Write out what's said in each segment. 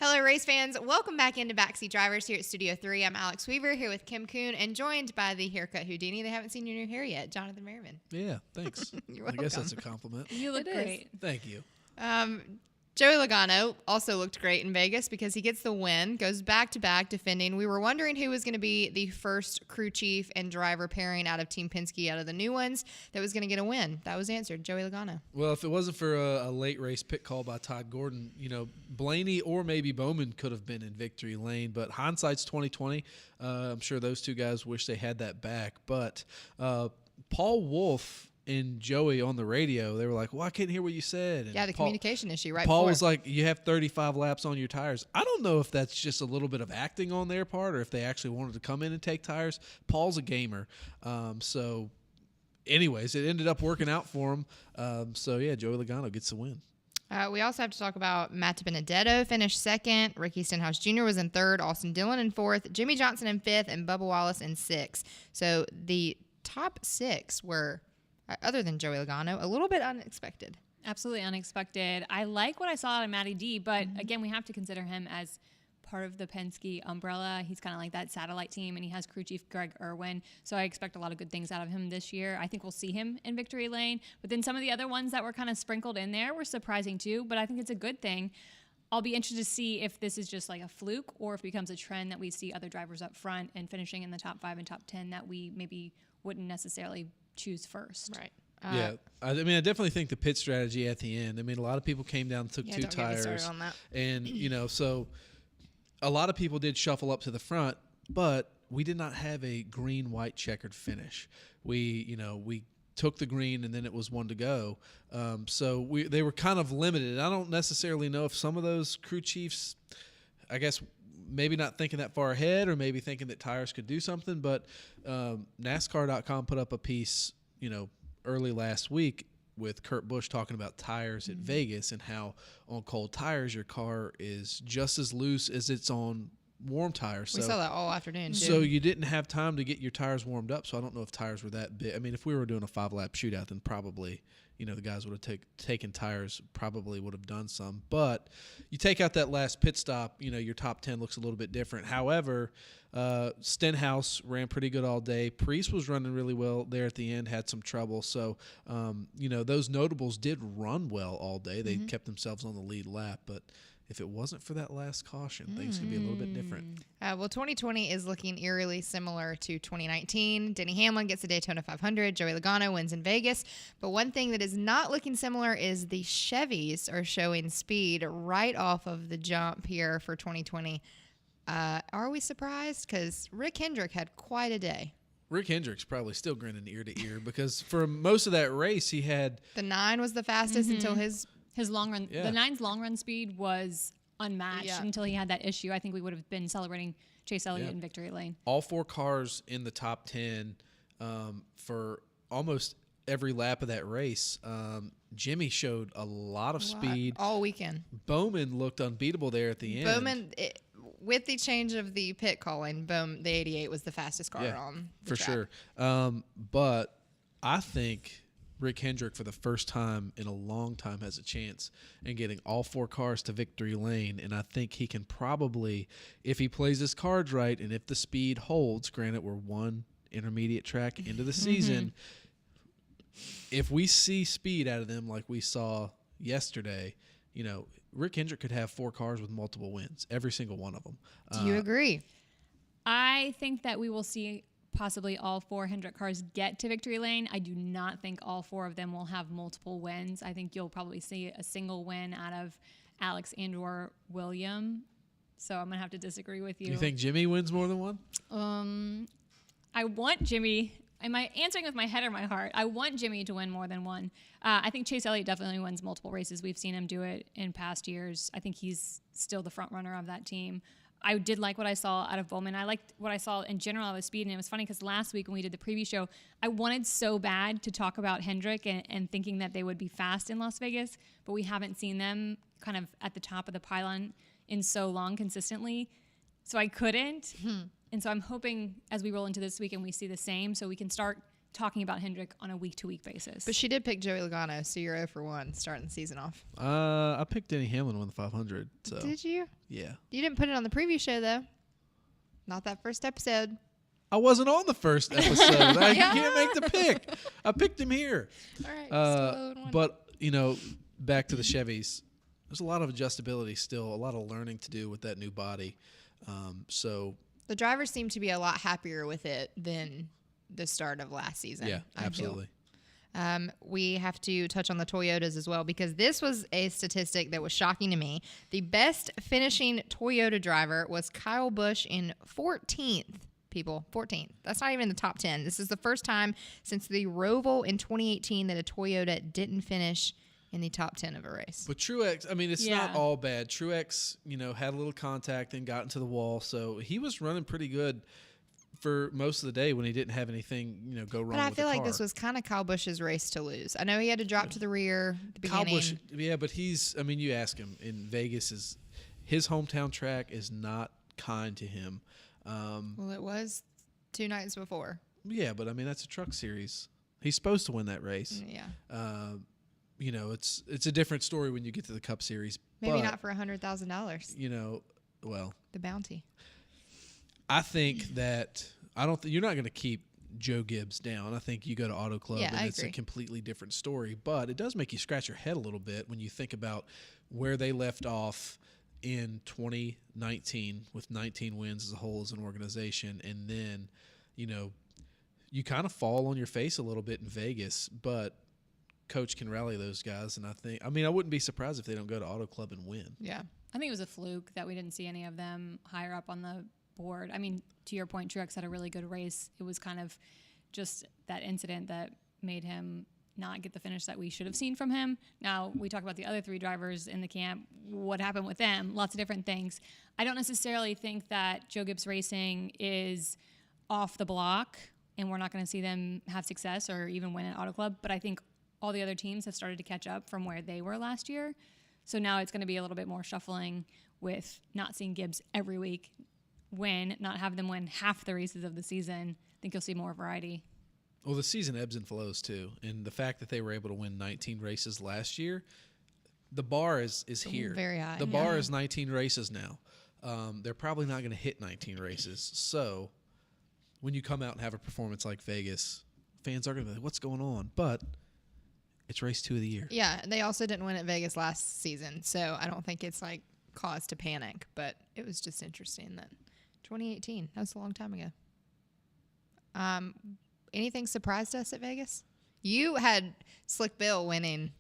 Hello, race fans. Welcome back into Backseat Drivers here at Studio 3. I'm Alex Weaver here with Kim Kuhn and joined by the haircut Houdini. They haven't seen your new hair yet, Jonathan Merriman. Yeah, thanks. You're I guess welcome. that's a compliment. You look great. Thank you. Joey Logano also looked great in Vegas because he gets the win, goes back-to-back defending. We were wondering who was going to be the first crew chief and driver pairing out of Team Penske, out of the new ones, that was going to get a win. That was answered, Joey Logano. Well, if it wasn't for a late race pit call by Todd Gordon, Blaney or maybe Bowman could have been in victory lane. But hindsight's 20/20. I'm sure those two guys wish they had that back. But Paul Wolfe and Joey on the radio, they were like, well, I couldn't hear what you said. And Yeah, the communication issue right Paul before. was like, you have 35 laps on your tires. I don't know if that's just a little bit of acting on their part or if they actually wanted to come in and take tires. Paul's a gamer. So anyways, it ended up working out for him. Joey Logano gets the win. We also have to talk about Matt Benedetto finished second. Ricky Stenhouse Jr. was in third. Austin Dillon in fourth. Jimmy Johnson in fifth. And Bubba Wallace in sixth. So the top six were, other than Joey Logano, a little bit unexpected. Absolutely unexpected. I like what I saw out of Matty D, but again, we have to consider him as part of the Penske umbrella. He's kind of like that satellite team, and he has crew chief Greg Irwin, so I expect a lot of good things out of him this year. I think we'll see him in victory lane, but then some of the other ones that were kind of sprinkled in there were surprising too, but I think it's a good thing. I'll be interested to see if this is just like a fluke or if it becomes a trend that we see other drivers up front and finishing in the top 5 and top 10 that we maybe wouldn't necessarily choose first. Right. Yeah, I definitely think the pit strategy at the end. A lot of people came down and took two don't get me tires, started on that. and so a lot of people did shuffle up to the front, but we did not have a green-white checkered finish. We took the green and then it was one to go. They were kind of limited. I don't necessarily know if some of those crew chiefs, I guess, maybe not thinking that far ahead or maybe thinking that tires could do something, but NASCAR.com put up a piece, early last week with Kurt Busch talking about tires at Vegas and how on cold tires your car is just as loose as it's on warm tires. We saw that all afternoon, too. So you didn't have time to get your tires warmed up, so I don't know if tires were that big. If we were doing a 5-lap shootout, then probably, the guys would have taken tires, probably would have done some. But you take out that last pit stop, your top 10 looks a little bit different. However, Stenhouse ran pretty good all day. Priest was running really well there at the end, had some trouble. So, those notables did run well all day. They kept themselves on the lead lap, but if it wasn't for that last caution, things could be a little bit different. 2020 is looking eerily similar to 2019. Denny Hamlin gets the Daytona 500. Joey Logano wins in Vegas. But one thing that is not looking similar is the Chevys are showing speed right off of the jump here for 2020. Are we surprised? Because Rick Hendrick had quite a day. Rick Hendrick's probably still grinning ear to ear because for most of that race, he had... The 9 was the fastest until his long run. Yeah. The 9's long run speed was unmatched until he had that issue. I think we would have been celebrating Chase Elliott in victory lane. All 4 cars in the top 10 for almost every lap of that race. Jimmy showed a lot of speed all weekend. Bowman looked unbeatable there at the end. Bowman, with the change of the pit calling, the 88 was the fastest car on the track. For sure. But I think Rick Hendrick, for the first time in a long time, has a chance in getting all 4 cars to victory lane. And I think he can probably, if he plays his cards right and if the speed holds, granted we're one intermediate track into the season, if we see speed out of them like we saw yesterday, Rick Hendrick could have 4 cars with multiple wins, every single one of them. Do you agree? I think that we will see possibly all 4 Hendrick cars get to victory lane. I do not think all 4 of them will have multiple wins. I think you'll probably see a single win out of Alex and or William. So I'm going to have to disagree with you. You think Jimmy wins more than one? I want Jimmy. Am I answering with my head or my heart? I want Jimmy to win more than one. I think Chase Elliott definitely wins multiple races. We've seen him do it in past years. I think he's still the front runner of that team. I did like what I saw out of Bowman. I liked what I saw in general out of speed. And it was funny because last week when we did the preview show, I wanted so bad to talk about Hendrick and thinking that they would be fast in Las Vegas, but we haven't seen them kind of at the top of the pylon in so long consistently. So I couldn't. And so I'm hoping as we roll into this weekend, we see the same so we can start talking about Hendrick on a week-to-week basis. But she did pick Joey Logano, so you're 0 for 1 starting the season off. I picked Denny Hamlin to win the 500. So Did you? yeah. You didn't put it on the preview show, though. Not that first episode. I wasn't on the first episode. I can't make the pick. I picked him here. All right. Still 0-1. But, back to the Chevys, there's a lot of adjustability still, a lot of learning to do with that new body. So the drivers seem to be a lot happier with it than the start of last season. yeah, I feel. absolutely. We have to touch on the Toyotas as well because this was a statistic that was shocking to me. The best finishing Toyota driver was Kyle Busch in 14th. People, 14th. That's not even the top 10. This is the first time since the Roval in 2018 that a Toyota didn't finish in the top 10 of a race. But Truex, it's not all bad. Truex, had a little contact and got into the wall, so he was running pretty good for most of the day when he didn't have anything, go wrong with the car. But I feel like this was kind of Kyle Busch's race to lose. I know he had to drop to the rear at the beginning. Kyle Busch, yeah, but you ask him, in Vegas, his hometown track is not kind to him. Well, it was 2 nights before. Yeah, but that's a truck series. He's supposed to win that race. Yeah. It's a different story when you get to the Cup Series. Maybe not for $100,000. Well, the bounty. I think that you're not going to keep Joe Gibbs down. I think you go to Auto Club and it's a completely different story. But it does make you scratch your head a little bit when you think about where they left off in 2019 with 19 wins as a whole as an organization, and then you kind of fall on your face a little bit in Vegas, but coach can rally those guys, and I wouldn't be surprised if they don't go to Auto Club and win. Yeah, I think it was a fluke that we didn't see any of them higher up on the board. To your point, Truex had a really good race. It was kind of just that incident that made him not get the finish that we should have seen from him. Now, we talk about the other 3 drivers in the camp. What happened with them? Lots of different things. I don't necessarily think that Joe Gibbs Racing is off the block and we're not going to see them have success or even win at Auto Club, but I think all the other teams have started to catch up from where they were last year. So now it's going to be a little bit more shuffling with not seeing Gibbs every week win, not have them win half the races of the season. I think you'll see more variety. Well, the season ebbs and flows too, and the fact that they were able to win 19 races last year, the bar is here. Very high. The bar is 19 races now. They're probably not going to hit 19 races. So when you come out and have a performance like Vegas, fans are going to be like, "What's going on?" But it's race 2 of the year. Yeah, they also didn't win at Vegas last season, so I don't think it's like cause to panic. But it was just interesting that 2018, that was a long time ago. Anything surprised us at Vegas? You had Slick Bill winning.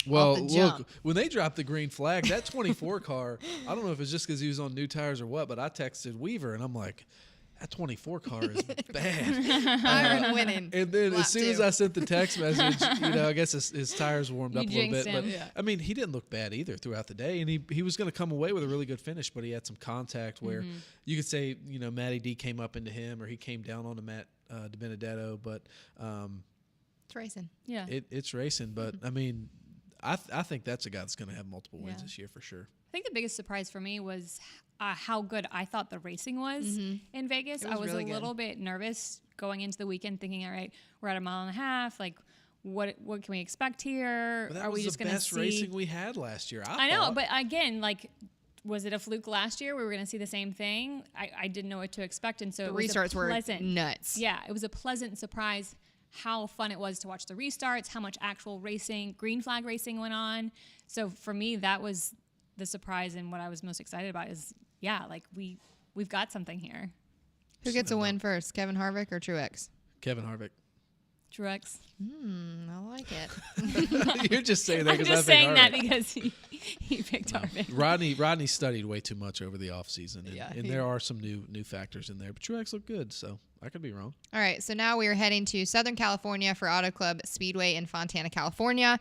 Well, off the jump. look, when they dropped the green flag, that 24 car, I don't know if it's just because he was on new tires or what, but I texted Weaver, and I'm like, that 24 car is bad. Byron winning. And then lap as soon as 2. I sent the text message, I guess his tires warmed up a little bit. jinxed But him. he didn't look bad either throughout the day, and he was going to come away with a really good finish, but he had some contact where you could say, Matty D came up into him or he came down onto Matt DiBenedetto, but It's racing. Yeah. it's racing. But I think that's a guy that's going to have multiple wins this year for sure. I think the biggest surprise for me was how good I thought the racing was in Vegas. It was I was really a little bit nervous going into the weekend, thinking, all right, we're at a mile and a half. Like, what can we expect here? But that Are was we just the going to best see racing we had last year. I know, but again, like, was it a fluke last year? We were going to see the same thing. I didn't know what to expect, and so The it was restarts were pleasant. nuts. Yeah, it was a pleasant surprise how fun it was to watch the restarts, how much actual racing, green flag racing went on. So for me, that was the surprise, and what I was most excited about is, like we've got something here. Who gets a win first, Kevin Harvick or Truex? Kevin Harvick. Truex. I like it. You're just saying that I'm because just I saying think that because he picked Harvick. Rodney studied way too much over the offseason, and there are some new factors in there. But Truex looked good, so I could be wrong. All right, so now we are heading to Southern California for Auto Club Speedway in Fontana, California.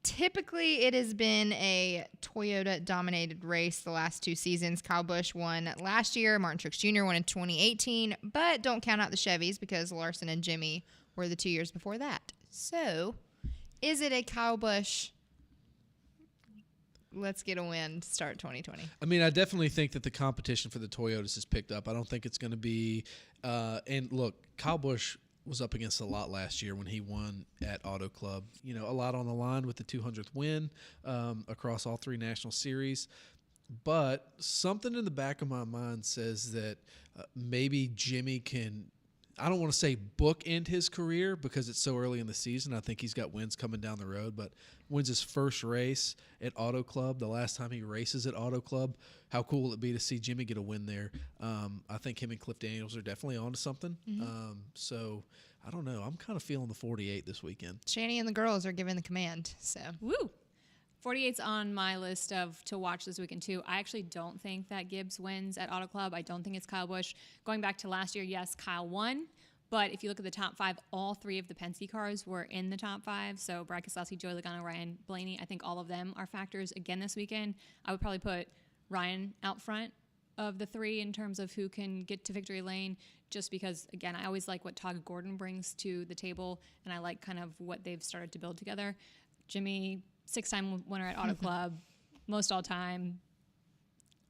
Typically, it has been a Toyota-dominated race the last 2 seasons. Kyle Busch won last year. Martin Truex Jr. won in 2018. But don't count out the Chevys because Larson and Jimmy were the 2 years before that. So, is it a Kyle Busch, let's get a win to start 2020? I definitely think that the competition for the Toyotas has picked up. I don't think it's going to be and look, Kyle Busch was up against a lot last year when he won at Auto Club. You know, a lot on the line with the 200th win across all 3 national series. But something in the back of my mind says that maybe Jimmy can, I don't want to say bookend his career because it's so early in the season. I think he's got wins coming down the road, but wins his first race at Auto Club, the last time he races at Auto Club. How cool will it be to see Jimmy get a win there? I think him and Cliff Daniels are definitely onto something. So I don't know. I'm kind of feeling the 48 this weekend. Shani and the girls are giving the command. So Woo! 48's on my list of to watch this weekend too. I actually don't think that Gibbs wins at Auto Club. I don't think it's Kyle Busch. Going back to last year, yes, Kyle won. But if you look at the top 5, all 3 of the Penske cars were in the top 5. So Brad Keselowski, Joey Logano, Ryan Blaney, I think all of them are factors again this weekend. I would probably put Ryan out front of the 3 in terms of who can get to victory lane, just because, again, I always like what Todd Gordon brings to the table, and I like kind of what they've started to build together. Jimmy, 6-time winner at Auto Club, most all time.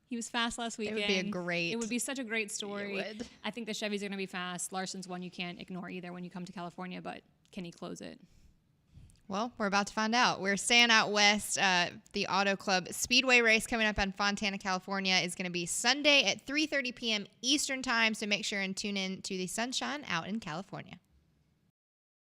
He was fast last weekend. It would be such a great story. It would. I think the Chevys are going to be fast. Larson's one you can't ignore either when you come to California, but can he close it? Well, we're about to find out. We're staying out west. The Auto Club Speedway race coming up in Fontana, California is going to be Sunday at 3:30 p.m. Eastern Time, so make sure and tune in to the sunshine out in California.